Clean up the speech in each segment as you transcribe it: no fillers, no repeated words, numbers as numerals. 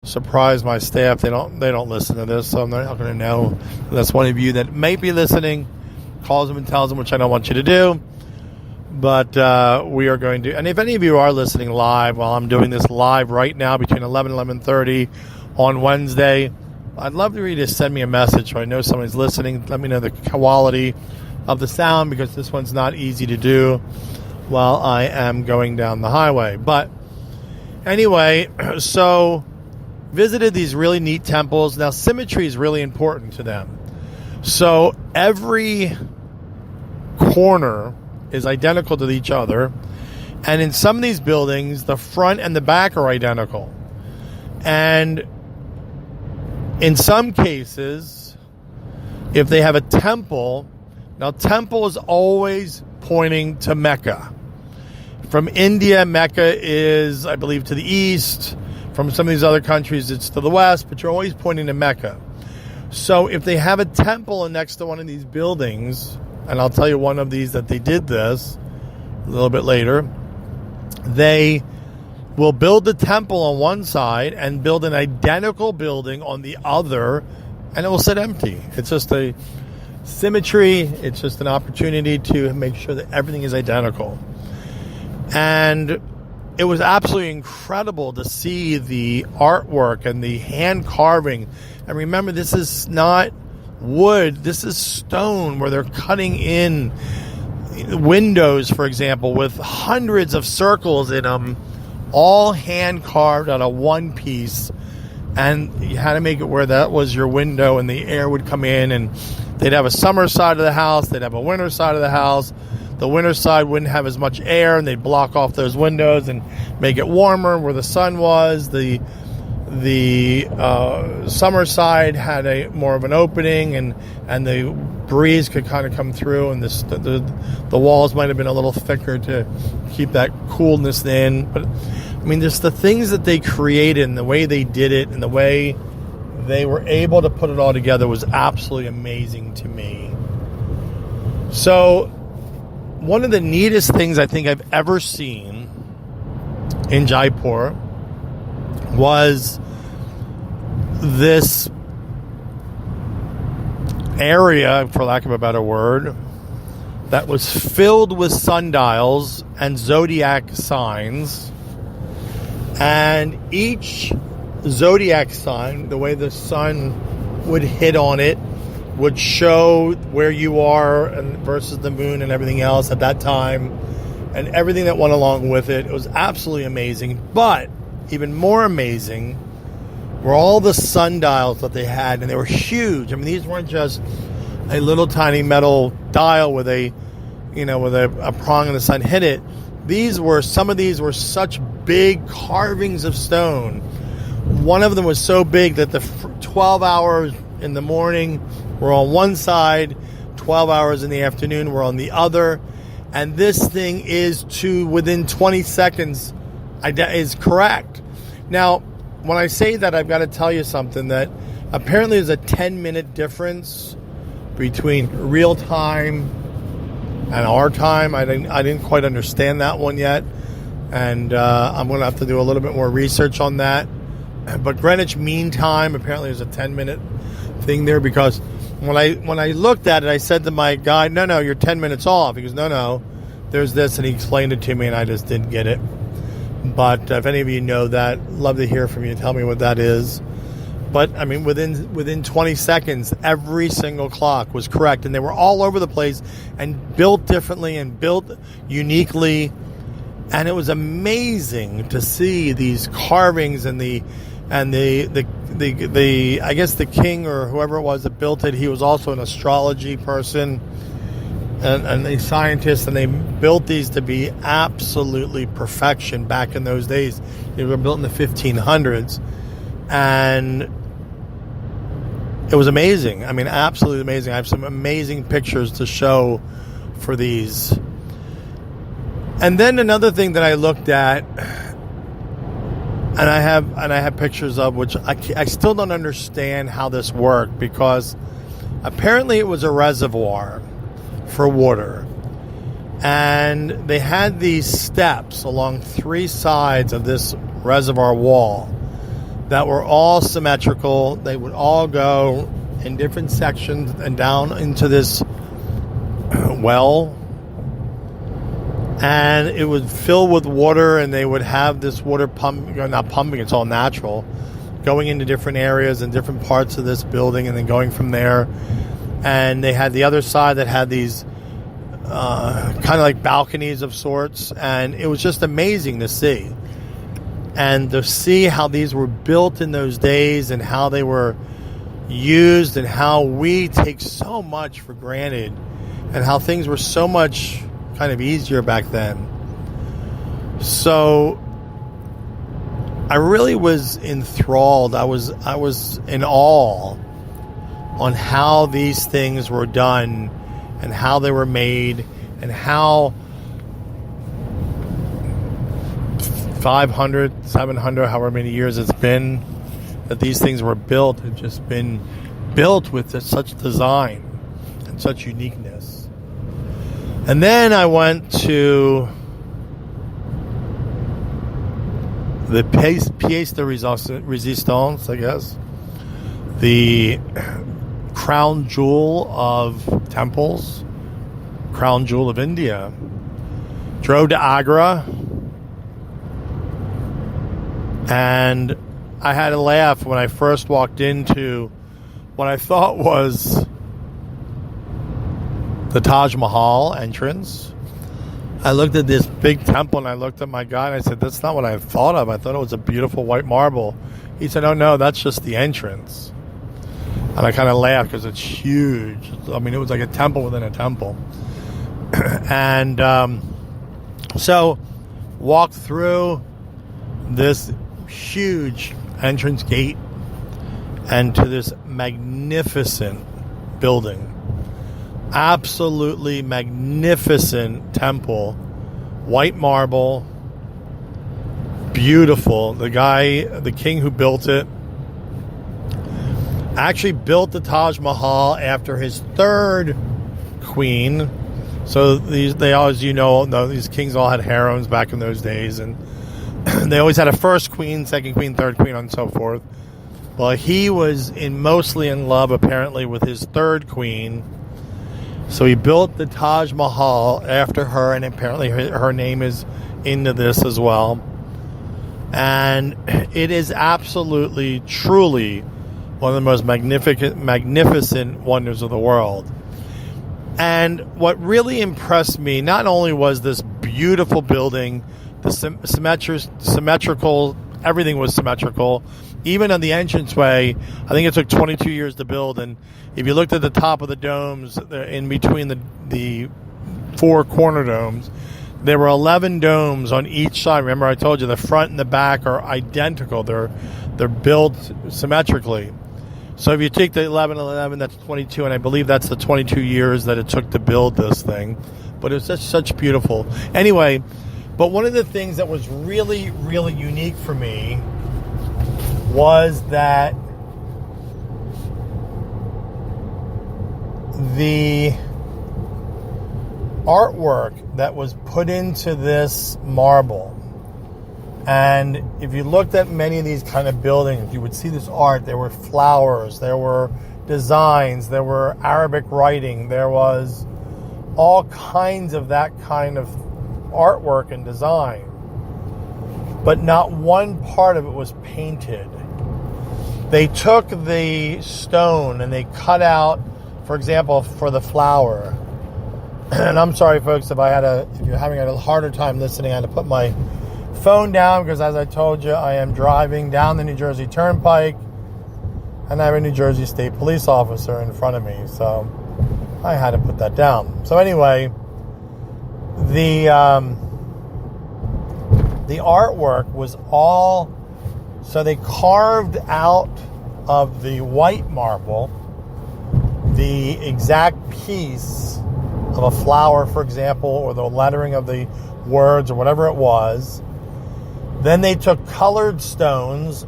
surprise my staff. They don't listen to this, so I'm not going to know. That's one of you that may be listening. Calls them and tells them, which I don't want you to do. But we are going to, and if any of you are listening live while I'm doing this live right now between 11 and 11:30 on Wednesday, I'd love for you to send me a message so I know somebody's listening. Let me know the quality of the sound, because this one's not easy to do while I am going down the highway. But anyway, so visited these really neat temples. Now, symmetry is really important to them. So every corner is identical to each other. And in some of these buildings, the front and the back are identical. And in some cases, if they have a temple, now temple is always pointing to Mecca. From India, Mecca is, I believe, to the east. From some of these other countries, it's to the west, but you're always pointing to Mecca. So if they have a temple next to one of these buildings, and I'll tell you one of these that they did this a little bit later, they will build the temple on one side and build an identical building on the other, and it will sit empty. It's just a symmetry. It's just an opportunity to make sure that everything is identical. And it was absolutely incredible to see the artwork and the hand carving. And remember, this is not wood. This is stone, where they're cutting in windows, for example, with hundreds of circles in them, all hand carved out of one piece. And you had to make it where that was your window and the air would come in, and they'd have a summer side of the house, they'd have a winter side of the house. The winter side wouldn't have as much air, and they'd block off those windows and make it warmer where the sun was. The summer side had a more of an opening, and the breeze could kind of come through, and the walls might have been a little thicker to keep that coolness in. But I mean, just the things that they created and the way they did it and the way they were able to put it all together was absolutely amazing to me. So one of the neatest things I think I've ever seen in Jaipur was this area, for lack of a better word, that was filled with sundials and zodiac signs. And each zodiac sign, the way the sun would hit on it, would show where you are and versus the moon and everything else at that time, and everything that went along with it. It was absolutely amazing. But even more amazing were all the sundials that they had, and they were huge. I mean, these weren't just a little tiny metal dial with a prong and the sun hit it. Some of these were such big carvings of stone. One of them was so big that the 12 hours in the morning were on one side, 12 hours in the afternoon were on the other. And this thing is to within 20 seconds is correct. Now, when I say that, I've got to tell you something, that apparently there's a 10-minute difference between real time and our time. I didn't quite understand that one yet. And I'm going to have to do a little bit more research on that. But Greenwich Mean Time, apparently there's a 10-minute thing there, because when I looked at it, I said to my guy, no, you're 10 minutes off. He goes, no, there's this, and he explained it to me, and I just didn't get it. But if any of you know that, love to hear from you. Tell me what that is. But I mean, within 20 seconds, every single clock was correct, and they were all over the place and built differently and built uniquely. And it was amazing to see these carvings and the I guess the king or whoever it was that built it, he was also an astrology person and a scientist, and they built these to be absolutely perfection back in those days. They were built in the 1500s, and it was amazing. I mean, absolutely amazing. I have some amazing pictures to show for these. And then another thing that I looked at, and I have pictures of, which I still don't understand how this worked, because apparently it was a reservoir for water, and they had these steps along three sides of this reservoir wall that were all symmetrical. They would all go in different sections and down into this well. And it would fill with water, and they would have this water not pumping, it's all natural, going into different areas and different parts of this building, and then going from there. And they had the other side that had these kind of like balconies of sorts, and it was just amazing to see. And to see how these were built in those days and how they were used and how we take so much for granted and how things were so much kind of easier back then. So I really was enthralled. I was in awe on how these things were done and how they were made and how 500, 700, however many years it's been that these things were built, had just been built with such design and such uniqueness. And then I went to the pièce de résistance, I guess, the crown jewel of temples, crown jewel of India. Drove to Agra, and I had a laugh when I first walked into what I thought was the Taj Mahal entrance. I looked at this big temple, and I looked at my guy, and I said, that's not what I thought of. I thought it was a beautiful white marble. He said, oh, no, that's just the entrance. And I kind of laughed because it's huge. I mean, it was like a temple within a temple. And so walked through this huge entrance gate and to this magnificent building. Absolutely magnificent temple, white marble, beautiful. The king who built it, actually built the Taj Mahal after his third queen. So these kings all had harems back in those days, and they always had a first queen, second queen, third queen, and so forth. Well, he was mostly in love, apparently, with his third queen. So he built the Taj Mahal after her, and apparently her name is into this as well. And it is absolutely, truly one of the most magnificent wonders of the world. And what really impressed me, not only was this beautiful building, the symmetrical, everything was symmetrical. Even on the entranceway, I think it took 22 years to build, and if you looked at the top of the domes, in between the four corner domes, there were 11 domes on each side. Remember, I told you the front and the back are identical. They're built symmetrically. So if you take the 11 and 11, that's 22, and I believe that's the 22 years that it took to build this thing. But it was such beautiful. Anyway, but one of the things that was really, really unique for me was that the artwork that was put into this marble, and if you looked at many of these kind of buildings, you would see this art. There were flowers, there were designs, there were Arabic writing, there was all kinds of that kind of artwork and design, but not one part of it was painted. They took the stone and they cut out, for example, for the flower. And I'm sorry, folks, if you're having a harder time listening, I had to put my phone down because, as I told you, I am driving down the New Jersey Turnpike, and I have a New Jersey State Police officer in front of me, so I had to put that down. So anyway, the artwork was all. So they carved out of the white marble the exact piece of a flower, for example, or the lettering of the words or whatever it was. Then they took colored stones,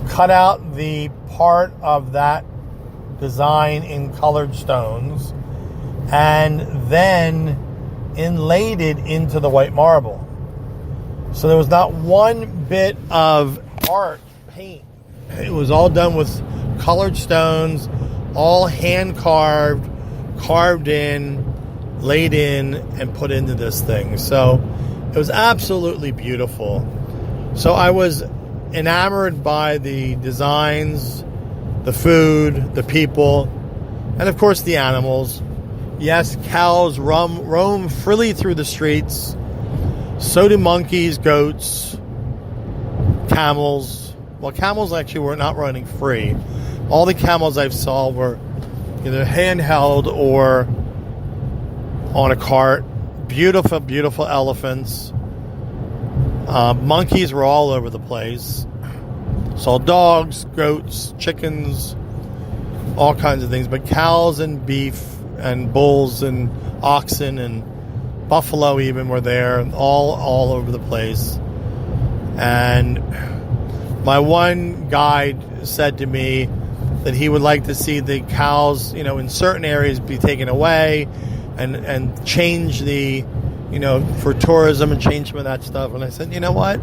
cut out the part of that design in colored stones, and then inlaid it into the white marble. So there was not one bit of art paint. It was all done with colored stones, all hand carved, carved in, laid in, and put into this thing. So it was absolutely beautiful. So I was enamored by the designs, the food, the people, and of course the animals. Yes, cows roam freely through the streets. So do monkeys, goats, camels. Well, camels actually were not running free. All the camels I saw were either handheld or on a cart. Beautiful, beautiful elephants. Monkeys were all over the place. Saw dogs, goats, chickens, all kinds of things. But cows and beef and bulls and oxen and buffalo even were there, all over the place. And my one guide said to me that he would like to see the cows, in certain areas be taken away and change the, for tourism and change some of that stuff. And I said, you know what?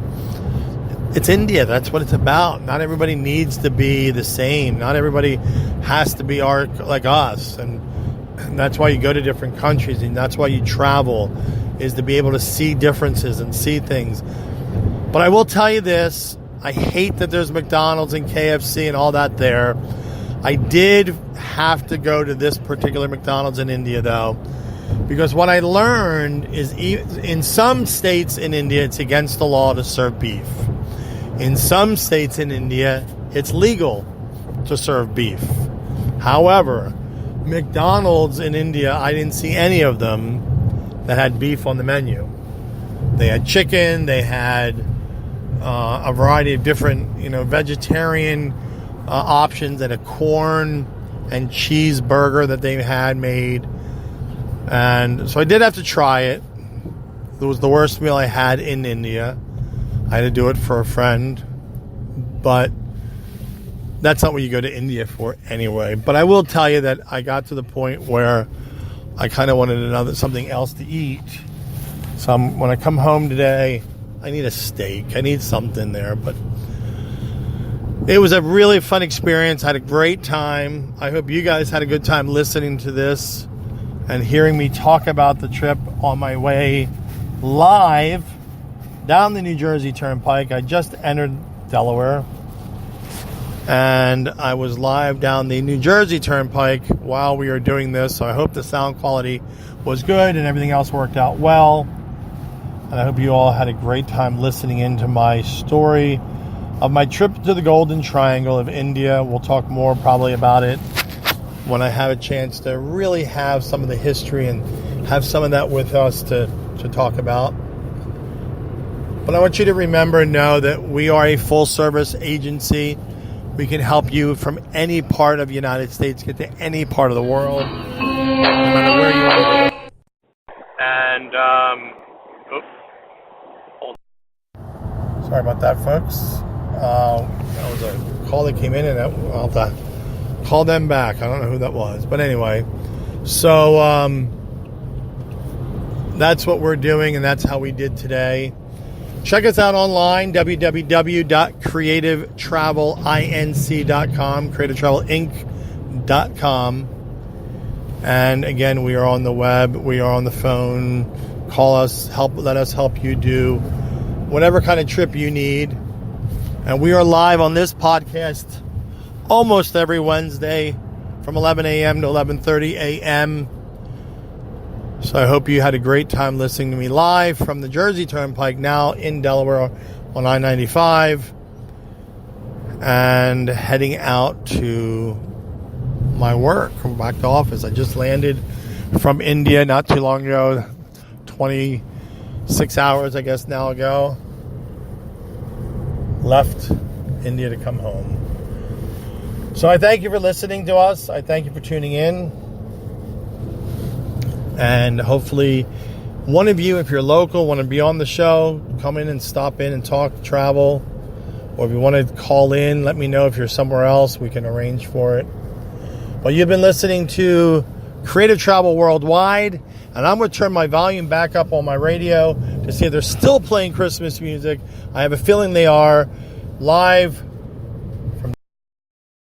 It's India. That's what it's about. Not everybody needs to be the same. Not everybody has to be like us. And that's why you go to different countries, and that's why you travel, is to be able to see differences and see things. But I will tell you this. I hate that there's McDonald's and KFC and all that there. I did have to go to this particular McDonald's in India, though, because what I learned is in some states in India, it's against the law to serve beef. In some states in India, it's legal to serve beef. However, McDonald's in India, I didn't see any of them that had beef on the menu. They had chicken, they had a variety of different, vegetarian options, and a corn and cheese burger that they had made. And so I did have to try it. It was the worst meal I had in India. I had to do it for a friend, but that's not what you go to India for anyway. But I will tell you that I got to the point where I kind of wanted something else to eat. So when I come home today, I need a steak. I need something there. But it was a really fun experience. I had a great time. I hope you guys had a good time listening to this and hearing me talk about the trip on my way live down the New Jersey Turnpike. I just entered Delaware, and I was live down the New Jersey Turnpike while we were doing this. So I hope the sound quality was good and everything else worked out well. And I hope you all had a great time listening into my story of my trip to the Golden Triangle of India. We'll talk more probably about it when I have a chance to really have some of the history and have some of that with us to talk about. But I want you to remember and know that we are a full-service agency. We can help you from any part of the United States get to any part of the world, no matter where you are. And, sorry about that, folks. That was a call that came in, and I'll have to call them back. I don't know who that was. But anyway, so that's what we're doing, and that's how we did today. Check us out online, www.creativetravelinc.com, creativetravelinc.com. And again, we are on the web, we are on the phone. Call us, let us help you do whatever kind of trip you need. And we are live on this podcast almost every Wednesday from 11 a.m. to 11:30 a.m. So I hope you had a great time listening to me live from the Jersey Turnpike, now in Delaware on I-95, and heading out to my work, back to office. I just landed from India not too long ago, 26 hours, I guess, now ago. Left India to come home. So I thank you for listening to us. I thank you for tuning in. And hopefully one of you, if you're local, want to be on the show, come in and stop in and talk travel. Or if you want to call in, let me know. If you're somewhere else, we can arrange for it. But you've been listening to Creative Travel Worldwide, and I'm going to turn my volume back up on my radio to see if they're still playing Christmas music. I have a feeling they are. Live